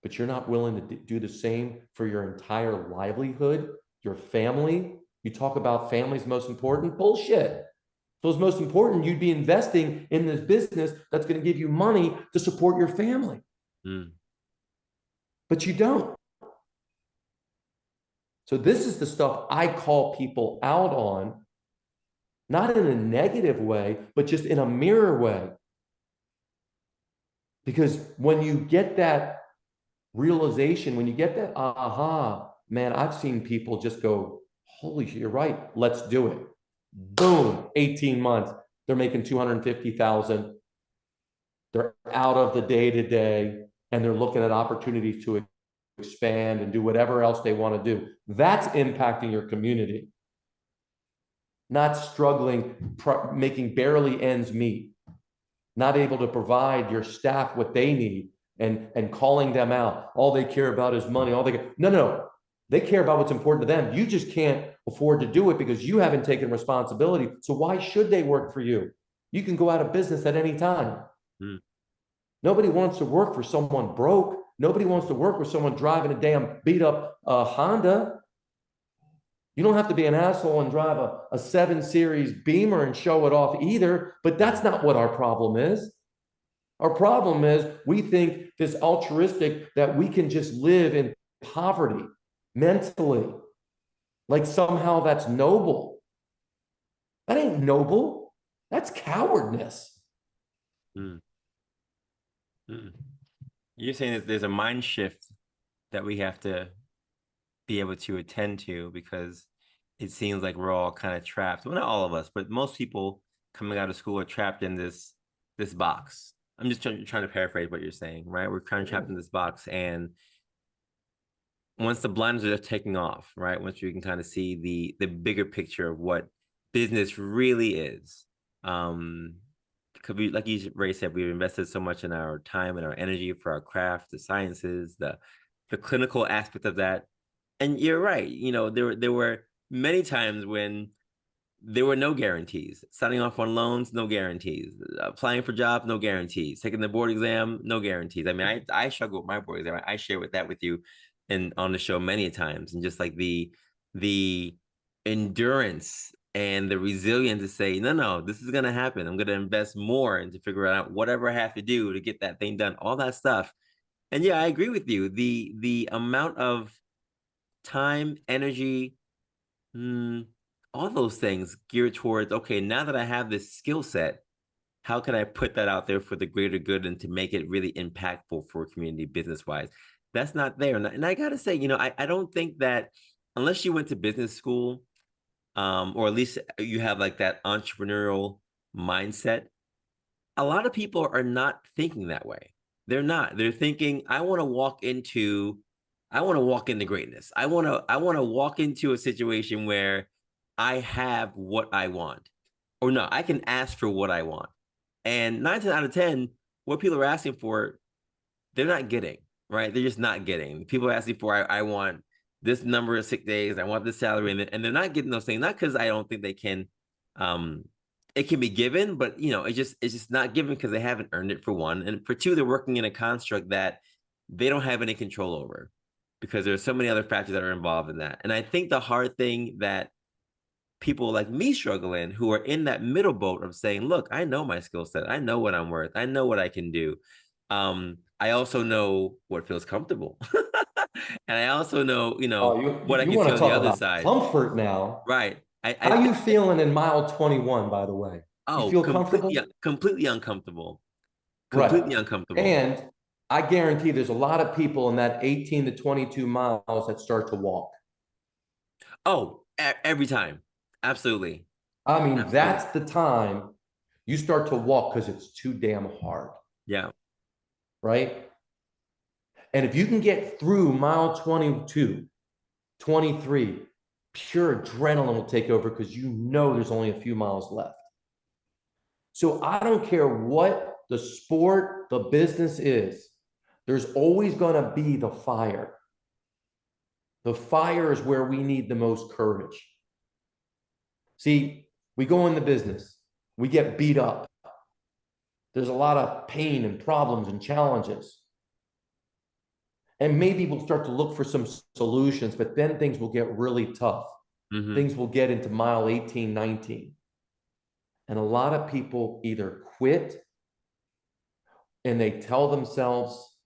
S2: But you're not willing to do the same for your entire livelihood, your family. You talk about family's most important. Bullshit. So it's most important you'd be investing in this business that's going to give you money to support your family.
S1: mm,
S2: But you don't. So this is the stuff I call people out on, not in a negative way, but just in a mirror way. Because when you get that realization, when you get that aha, man, I've seen people just go, holy shit, you're right, let's do it. Boom, 18 months, they're making 250,000. They're out of the day to day and they're looking at opportunities to expand and do whatever else they want to do. That's impacting your community, not struggling, making barely ends meet, not able to provide your staff what they need and calling them out. All they care about is money. No. They care about what's important to them. You just can't afford to do it because you haven't taken responsibility. So why should they work for you? You can go out of business at any time.
S1: mm,
S2: Nobody wants to work for someone broke. Nobody wants to work with someone driving a damn beat up Honda. You don't have to be an asshole and drive a 7 Series Beamer and show it off either, but that's not what our problem is. Our problem is we think this altruistic that we can just live in poverty mentally, like somehow that's noble. That ain't noble. That's cowardness.
S1: mm, mm. You're saying that there's a mind shift that we have to be able to attend to because it seems like we're all kind of trapped. Well, not all of us, but most people coming out of school are trapped in this box. I'm just trying to paraphrase what you're saying, right? We're kind of trapped in this box, and once the blinders are taking off, right? Once you can kind of see the bigger picture of what business really is, because we, like you Ray said, we've invested so much in our time and our energy for our craft, the sciences, the clinical aspect of that. And you're right. You know, there were many times when there were no guarantees. Signing off on loans, no guarantees. Applying for jobs, no guarantees. Taking the board exam, no guarantees. I mean, I struggle with my board exam. I share with that with you, and on the show many times, and just like the endurance and the resilience to say, no, this is gonna happen. I'm gonna invest more and to figure out whatever I have to do to get that thing done. All that stuff. And yeah, I agree with you. The amount of time, energy, All those things geared towards, okay, now that I have this skill set, how can I put that out there for the greater good and to make it really impactful for community business wise? That's not there. And I gotta say, I don't think that unless you went to business school, or at least you have like that entrepreneurial mindset, a lot of people are not thinking that way. They're not. They're thinking, I want to walk into greatness. I want to walk into a situation where I have what I want. Or no, I can ask for what I want. And 9 out of 10, what people are asking for, they're not getting, right? They're just not getting. People are asking for, I want this number of sick days, I want this salary, and they're not getting those things, not because I don't think they can, it can be given, but it's just not given because they haven't earned it, for one. And for two, they're working in a construct that they don't have any control over because there's so many other factors that are involved in that. And I think the hard thing that people like me struggle in, who are in that middle boat of saying, look, I know my skill set, I know what I'm worth, I know what I can do. I also know what feels comfortable. And I also know,
S2: Oh,
S1: what I
S2: you
S1: can
S2: want
S1: see
S2: to
S1: on the
S2: talk
S1: other
S2: about
S1: side.
S2: comfort now.
S1: Right. I
S2: How you
S1: think,
S2: feeling in mile 21, by the way? You
S1: oh,
S2: feel comfortable?
S1: completely uncomfortable.
S2: Right.
S1: Completely uncomfortable.
S2: And I guarantee there's a lot of people in that 18 to 22 miles that start to walk.
S1: Oh, every time. Absolutely.
S2: I mean,
S1: Absolutely.
S2: that's the time you start to walk because it's too damn hard,
S1: Yeah.
S2: right? And if you can get through mile 22, 23, pure adrenaline will take over because you know there's only a few miles left. So I don't care what the sport, the business is, there's always going to be the fire. The fire is where we need the most courage. See, we go into business, we get beat up. There's a lot of pain and problems and challenges. And maybe we'll start to look for some solutions, but then things will get really tough. Things will get into mile 18, 19. And a lot of people either quit and they tell themselves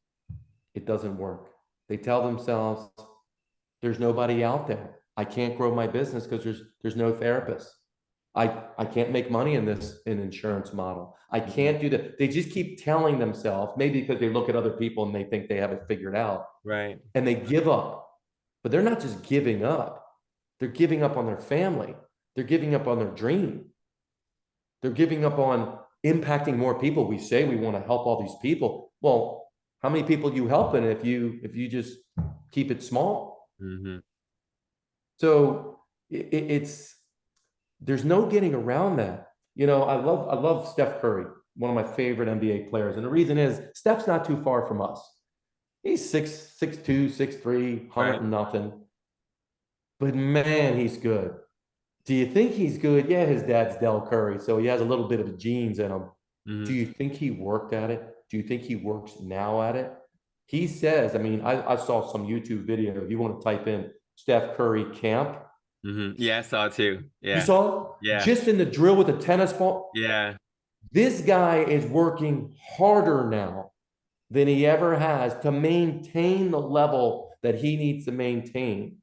S2: it doesn't work. They tell themselves there's nobody out there. I can't grow my business because there's no therapist. I can't make money in this insurance model. I can't do that. They just keep telling themselves, maybe because they look at other people and they think they have it figured out.
S1: Right.
S2: And they give up. But they're not just giving up. They're giving up on their family. They're giving up on their dream. They're giving up on impacting more people. We say we want to help all these people. Well, how many people you helping if you just keep it small? So it's there's no getting around that. I love Steph Curry, one of my favorite NBA players. And the reason is Steph's not too far from us. He's 6'2", 6'3", 100
S1: Right.
S2: and nothing. But man, he's good. Do you think he's good? Yeah, his dad's Del Curry, so he has a little bit of the genes in him. Do you think he worked at it? Do you think he works now at it? He says, I mean, I saw some YouTube video. If you want to type in Steph Curry camp,
S1: Yeah, I saw it too.
S2: you
S1: Yeah.
S2: saw
S1: Yeah.
S2: just in the drill with the tennis ball.
S1: Yeah.
S2: This guy is working harder now than he ever has to maintain the level that he needs to maintain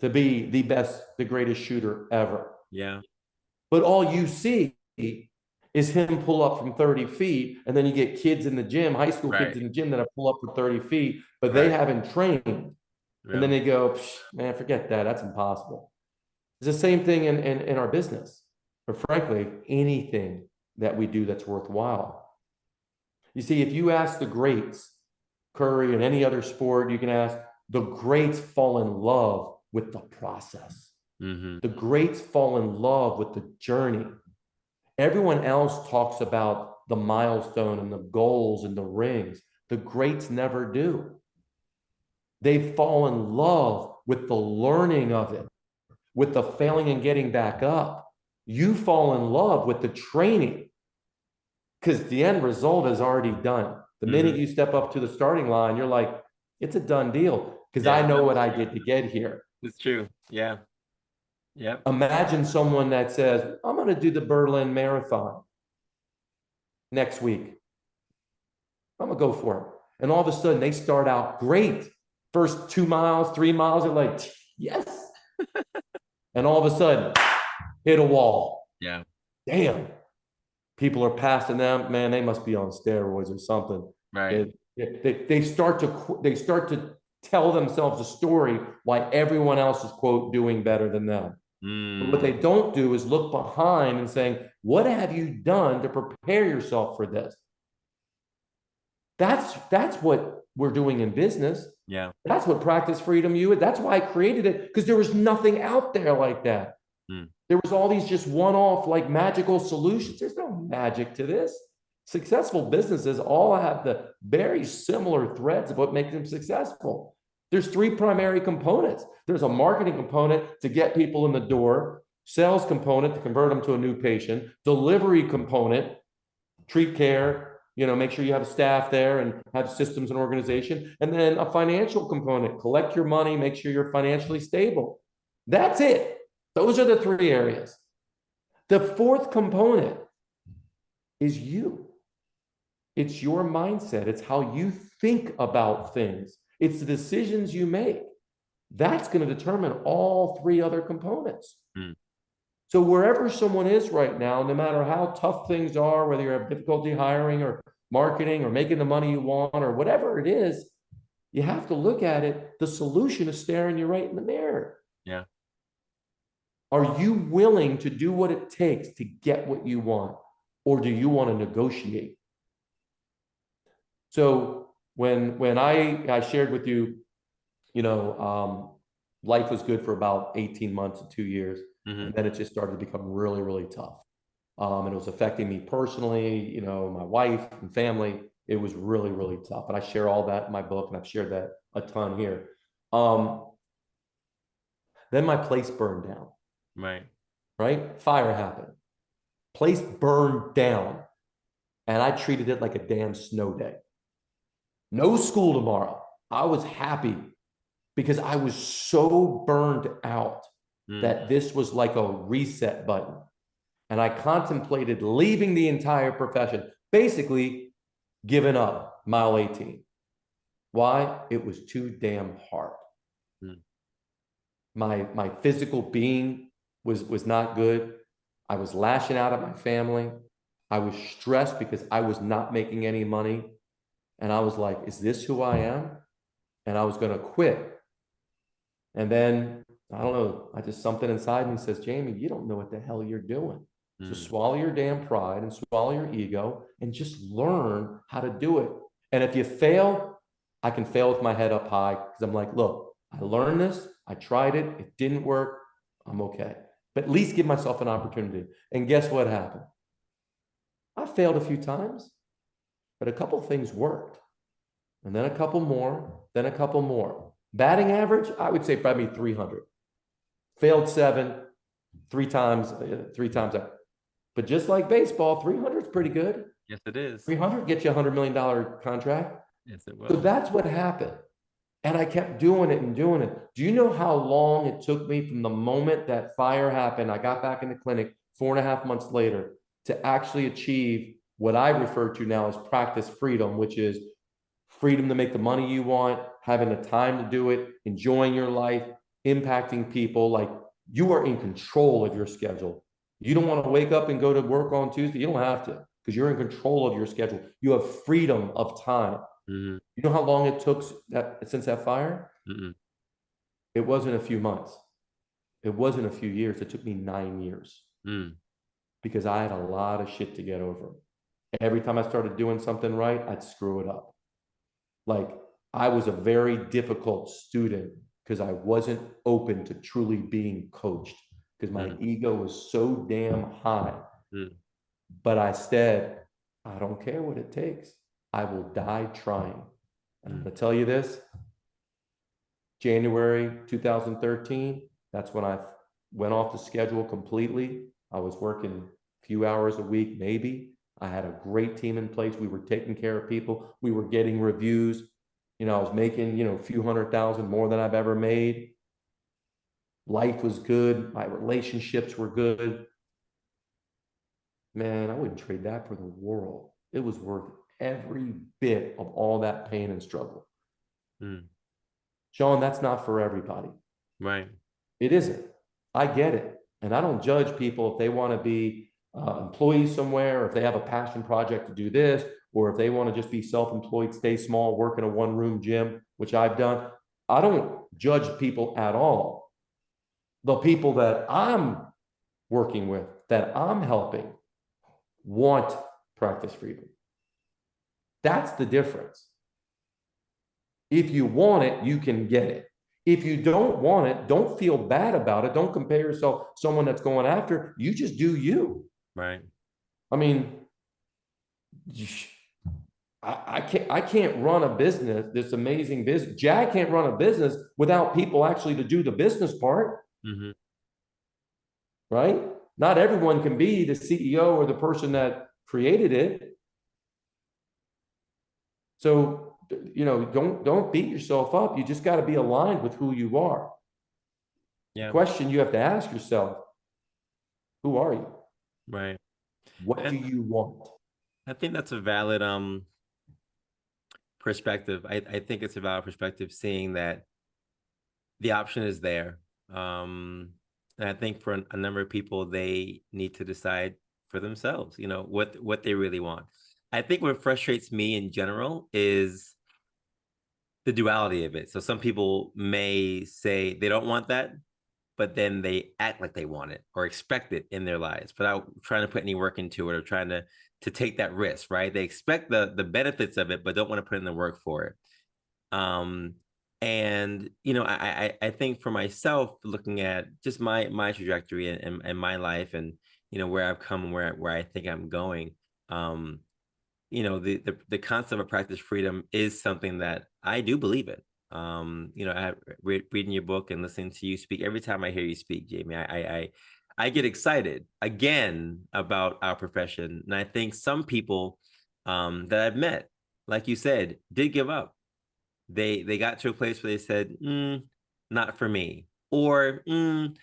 S2: to be the best, the greatest shooter ever.
S1: Yeah.
S2: But all you see is him pull up from 30 feet. And then you get kids in the gym, high school kids
S1: Right.
S2: in the gym that pull up for 30 feet, but they
S1: Right.
S2: haven't trained. And then they go, man, forget that. That's impossible. It's the same thing in our business, or frankly, anything that we do that's worthwhile. You see, if you ask the greats, Curry and any other sport, you can ask, the greats fall in love with the process. The greats fall in love with the journey. Everyone else talks about the milestone and the goals and the rings. The greats never do. They fall in love with the learning of it, with the failing and getting back up. You fall in love with the training because the end result is already done. The minute you step up to the starting line, you're like, it's a done deal because I know what I did to get here.
S1: It's true. Yeah. Yep.
S2: Imagine someone that says, I'm going to do the Berlin Marathon next week. I'm going to go for it. And all of a sudden they start out great. First 2 miles, 3 miles, they're like, yes. And all of a sudden, hit a wall.
S1: Yeah.
S2: Damn. People are passing them. Man, they must be on steroids or something.
S1: Right.
S2: They start to tell themselves a story why everyone else is, quote, doing better than them. But what they don't do is look behind and saying, what have you done to prepare yourself for this? That's what we're doing in business.
S1: Yeah.
S2: That's what Practice Freedom U is. That's why I created it, because there was nothing out there like that. There was all these just one-off, like, magical solutions. There's no magic to this. Successful businesses all have the very similar threads of what makes them successful. There's three primary components. There's a marketing component to get people in the door, sales component to convert them to a new patient, delivery component, treat care, make sure you have staff there and have systems and organization, and then a financial component, collect your money, make sure you're financially stable. That's it. Those are the three areas. The fourth component is you. It's your mindset. It's how you think about things. It's the decisions you make. That's going to determine all three other components. So wherever someone is right now, no matter how tough things are, whether you have difficulty hiring or marketing or making the money you want or whatever it is, you have to look at it. The solution is staring you right in the mirror.
S1: Yeah.
S2: Are you willing to do what it takes to get what you want? Or do you want to negotiate? So when I shared with you, life was good for about 18 months to 2 years. And then it just started to become really, really tough. And it was affecting me personally, my wife and family. It was really, really tough. And I share all that in my book, and I've shared that a ton here. Then my place burned down. Right? Fire happened. Place burned down. And I treated it like a damn snow day. No school tomorrow. I was happy because I was so burned out that this was like a reset button. And I contemplated leaving the entire profession, basically giving up mile 18. Why? It was too damn hard. My physical being was not good. I was lashing out at my family. I was stressed because I was not making any money. And I was like, is this who I am? And I was going to quit. And then, I don't know, something inside me says, Jamey, you don't know what the hell you're doing. So swallow your damn pride and swallow your ego and just learn how to do it. And if you fail, I can fail with my head up high, because I'm like, look, I learned this. I tried it. It didn't work. I'm okay. But at least give myself an opportunity. And guess what happened? I failed a few times, but a couple things worked. And then a couple more, then a couple more. Batting average, I would say probably 300. Failed 7, three times out. But just like baseball, 300 is pretty good.
S1: Yes, it is.
S2: 300 gets you a $100 million contract.
S1: Yes, it will.
S2: So that's what happened. And I kept doing it and doing it. Do you know how long it took me from the moment that fire happened, I got back in the clinic 4.5 months later, to actually achieve what I refer to now as practice freedom, which is freedom to make the money you want, having the time to do it, enjoying your life, impacting people. Like, you are in control of your schedule. You don't want to wake up and go to work on Tuesday. You don't have to, because you're in control of your schedule. You have freedom of time. You know how long it took since that fire? It wasn't a few months. It wasn't a few years. It took me 9 years because I had a lot of shit to get over. Every time I started doing something right, I'd screw it up. Like, I was a very difficult student because I wasn't open to truly being coached, because my ego was so damn high. But I said, I don't care what it takes. I will die trying. And I'm going to tell you this, January 2013, that's when I went off the schedule completely. I was working a few hours a week, maybe. I had a great team in place. We were taking care of people. We were getting reviews. I was making, a few $100,000 more than I've ever made. Life was good. My relationships were good. Man, I wouldn't trade that for the world. It was worth every bit of all that pain and struggle. Sean, that's not for everybody.
S1: Right.
S2: It isn't. I get it. And I don't judge people if they want to be employees somewhere, or if they have a passion project to do this, or if they want to just be self-employed, stay small, work in a one-room gym, which I've done. I don't judge people at all. The people that I'm working with, that I'm helping, want practice freedom. That's the difference. If you want it, you can get it. If you don't want it, don't feel bad about it. Don't compare yourself to someone that's going after. You just do you.
S1: Right.
S2: I mean, I can't run a business, this amazing business. Jag can't run a business without people actually to do the business part.
S1: Mm-hmm.
S2: Right? Not everyone can be the CEO or the person that created it. So, you know, don't beat yourself up. You just got to be aligned with who you are.
S1: Yeah.
S2: Question you have to ask yourself, who are you?
S1: Right.
S2: What do you want?
S1: I think that's a valid perspective. I think it's a valid perspective, seeing that the option is there. And I think for a number of people, they need to decide for themselves, you know, what they really want. I think what frustrates me in general is the duality of it. So some people may say they don't want that, but then they act like they want it or expect it in their lives without trying to put any work into it or trying to take that risk, right? They expect the benefits of it, but don't want to put in the work for it. And you know, I think for myself, looking at just my trajectory and my life, and you know, where I've come and where I think I'm going, you know, the concept of practice freedom is something that I do believe in. You know, reading your book and listening to you speak, every time I hear you speak, Jamey, I get excited again about our profession. And I think some people that I've met, like you said, did give up. They got to a place where they said, not for me, or I'm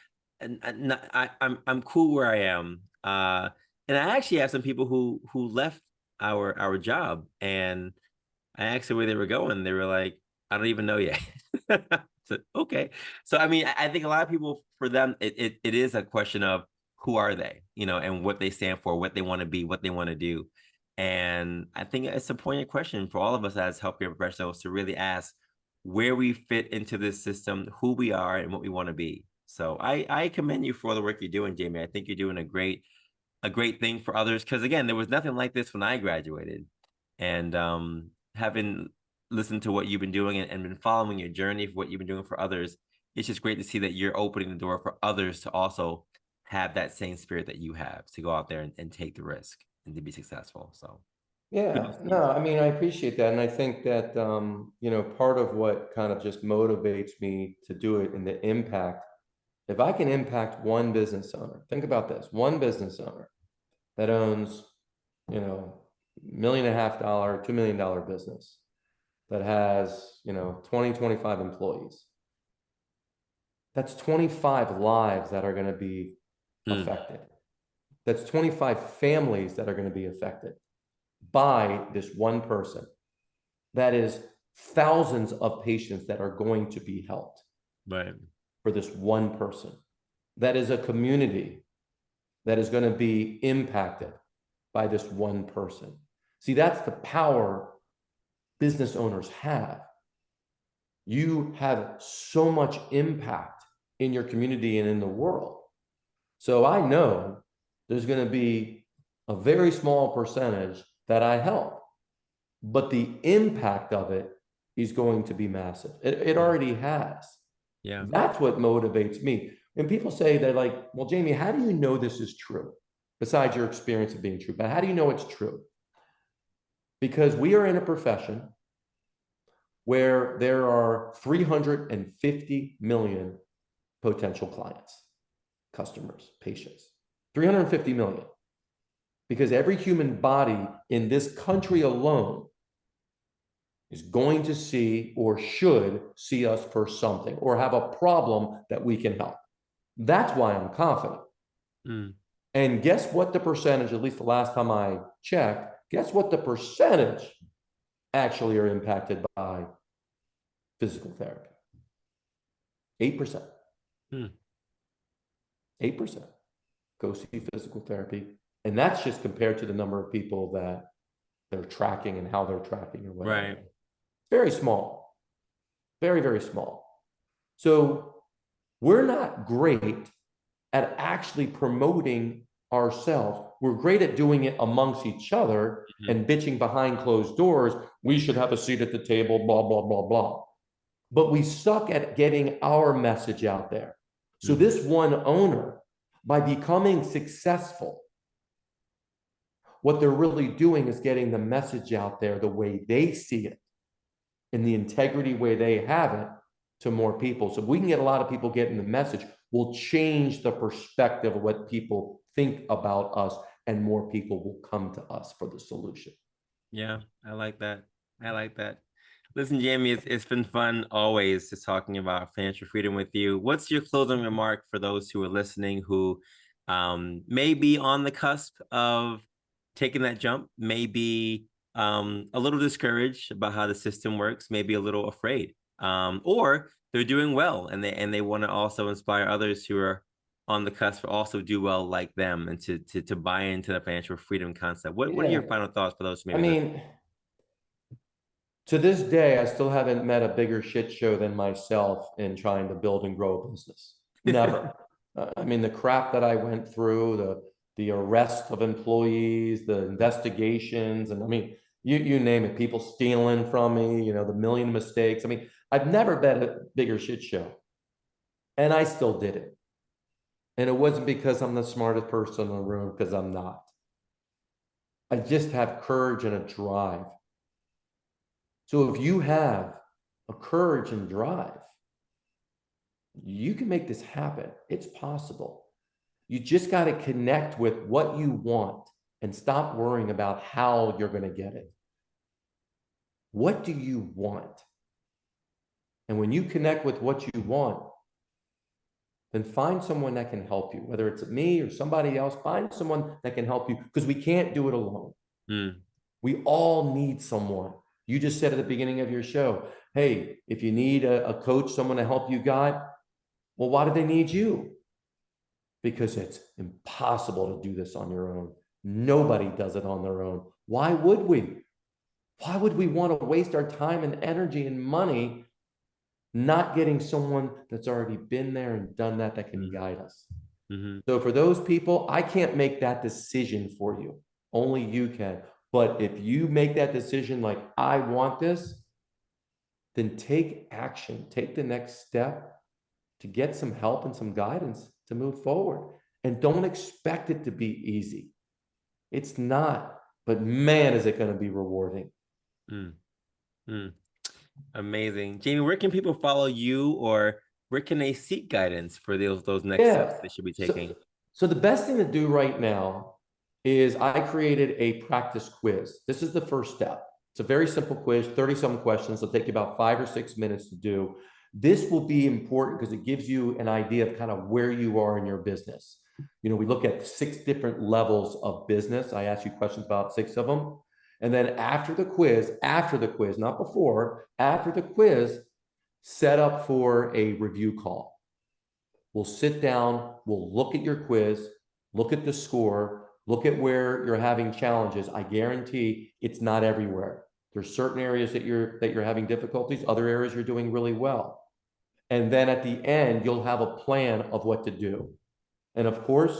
S1: cool where I am. And I actually have some people who left our job, and I asked them where they were going. They were like, I don't even know yet. So, okay. So, I mean, I think a lot of people, for them, it is a question of who are they, you know, and what they stand for, what they want to be, what they want to do. And I think it's a poignant question for all of us as healthcare professionals to really ask where we fit into this system, who we are, and what we want to be. So I commend you for all the work you're doing, Jamey. I think you're doing a great thing for others, because again, there was nothing like this when I graduated. And having listened to what you've been doing and been following your journey for what you've been doing for others, it's just great to see that you're opening the door for others to also have that same spirit that you have, to go out there and take the risk and to be successful. So
S2: Yeah, no, I mean, I appreciate that. And I think that, you know, part of what kind of just motivates me to do it, and the impact, if I can impact one business owner, think about this, one business owner that owns, you know, $1.5 million, $2 million business that has, you know, 20, 25 employees. That's 25 lives that are going to be affected. That's 25 families that are going to be affected by this one person. That is thousands of patients that are going to be helped,
S1: right,
S2: for this one person. That is a community that is going to be impacted by this one person. See, that's the power business owners have. You have so much impact in your community and in the world. So I know there's going to be a very small percentage that I help, but the impact of it is going to be massive. It already has.
S1: yeah,
S2: That's what motivates me. And people say, they're like, well, Jamey, how do you know this is true? Besides your experience of being true, but how do you know it's true? Because we are in a profession where there are 350 million potential clients, customers, patients, 350 million. Because every human body in this country alone is going to see, or should see, us for something, or have a problem that we can help. That's why I'm confident. And guess what the percentage, at least the last time I checked, guess what the percentage actually are impacted by physical therapy? 8%. 8% go see physical therapy. And that's just compared to the number of people that they're tracking and how they're tracking or whatever.
S1: Right.
S2: Very small, very, very small. So we're not great at actually promoting ourselves. We're great at doing it amongst each other and bitching behind closed doors. We should have a seat at the table, blah, blah, blah, blah. But we suck at getting our message out there. So this one owner, by becoming successful, what they're really doing is getting the message out there the way they see it, in the integrity way they have it, to more people. So if we can get a lot of people getting the message, we'll change the perspective of what people think about us, and more people will come to us for the solution.
S1: Yeah, I like that. I like that. Listen, Jamey, it's been fun always just talking about financial freedom with you. What's your closing remark for those who are listening who may be on the cusp of taking that jump, may be a little discouraged about how the system works, maybe a little afraid, or they're doing well and they want to also inspire others who are on the cusp to also do well like them, and to buy into the financial freedom concept. What are your final thoughts for those who maybe
S2: I mean, to this day, I still haven't met a bigger shit show than myself in trying to build and grow a business. Never. I mean, the crap that I went through, the arrest of employees, the investigations, and I mean, you name it, people stealing from me, you know, the million mistakes. I mean, I've never been a bigger shit show. And I still did it. And it wasn't because I'm the smartest person in the room, because I'm not. I just have courage and a drive. So if you have a courage and drive, you can make this happen. It's possible. You just got to connect with what you want and stop worrying about how you're going to get it. What do you want? And when you connect with what you want, then find someone that can help you, whether it's me or somebody else. Find someone that can help you, because we can't do it alone. We all need someone. You just said at the beginning of your show, hey, if you need a coach, someone to help you guide, well, why do they need you? Because it's impossible to do this on your own. Nobody does it on their own. Why would we? Why would we want to waste our time and energy and money not getting someone that's already been there and done that, that can guide us? So for those people, I can't make that decision for you. Only you can. But if you make that decision, like, I want this, then take action, take the next step to get some help and some guidance to move forward. And don't expect it to be easy. It's not, but man, is it going to be rewarding.
S1: Amazing. Jamey, where can people follow you, or where can they seek guidance for those next steps they should be taking?
S2: So the best thing to do right now is I created a practice quiz. This is the first step. It's a very simple quiz, 30-some questions. It'll take you about 5 or 6 minutes to do. This will be important because it gives you an idea of kind of where you are in your business. You know, we look at 6 different levels of business. I asked you questions about 6 of them. And then after the quiz, not before, after the quiz, set up for a review call. We'll sit down, we'll look at your quiz, look at the score, look at where you're having challenges. I guarantee it's not everywhere. There's certain areas that you're having difficulties, other areas you're doing really well. And then at the end, you'll have a plan of what to do. And of course,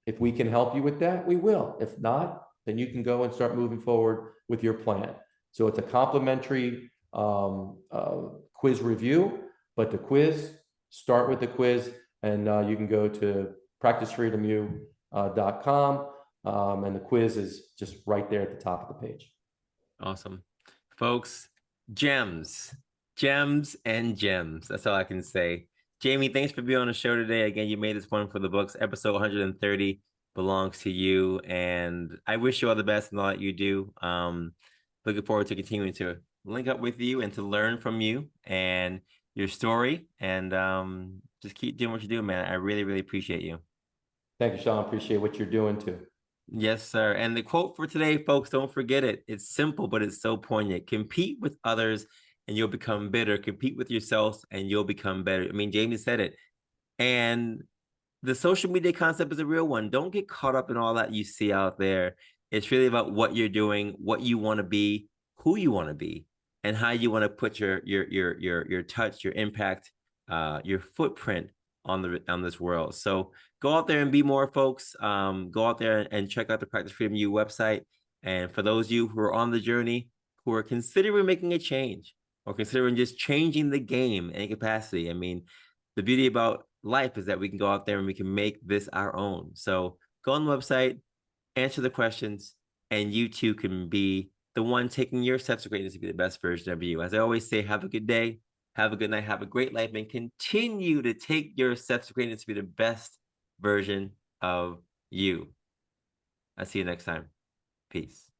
S2: if we can help you with that, we will. If not, then you can go and start moving forward with your plan. So it's a complimentary quiz review, but the quiz, start with the quiz, and you can go to practicefreedomu.com, and the quiz is just right there at the top of the page.
S1: Awesome. Folks, gems and gems. That's all I can say. Jamey, thanks for being on the show today. Again, you made this one for the books. Episode 130 belongs to you, and I wish you all the best in all that you do. Looking forward to continuing to link up with you and to learn from you and your story, and just keep doing what you do, man. I really, really appreciate you.
S2: Thank you, Sean. Appreciate what you're doing too.
S1: Yes, sir. And the quote for today, folks, don't forget it. It's simple, but it's so poignant. Compete with others and you'll become bitter. Compete with yourself and you'll become better. I mean, Jamey said it. And the social media concept is a real one. Don't get caught up in all that you see out there. It's really about what you're doing, what you want to be, who you want to be, and how you want to put your touch, your impact, your footprint on this world. So go out there and be more, folks. Go out there and check out the Practice Freedom U website. And for those of you who are on the journey, who are considering making a change or considering just changing the game in any capacity, I mean, the beauty about life is that we can go out there and we can make this our own. So go on the website, answer the questions, and you too can be the one taking your steps to greatness to be the best version of you. As I always say, have a good day, have a good night, have a great life, and continue to take your steps to greatness to be the best version of you. I'll see you next time. Peace.